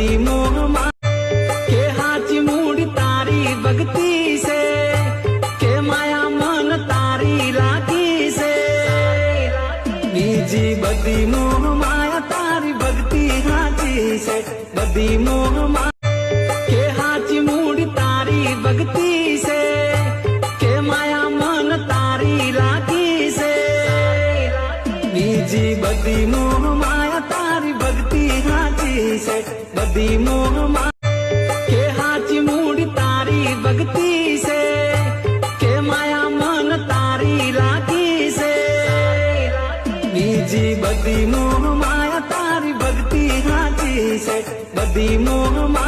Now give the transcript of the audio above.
બધી મોહમાં કે હાચી મૂડી તારી ભક્તિ છે કે માયા મન તારી રાખી છે બીજી બધી મોહ માયા તારી ભક્તિ હાચી છે બધી મોહમાં કે હાચી મૂડી તારી ભક્તિ છે કે માયા મન તારી રાખી છે બીજી બધી મોહ માયા તારી ભક્તિ હાચી છે બધી મોહમાં કે હાચી મૂડી તારી ભક્તિ છે કે માયા મન તારી રાખી છે બીજી બધી મોહ માયા તારી ભક્તિ હાચી છે બધી મોહ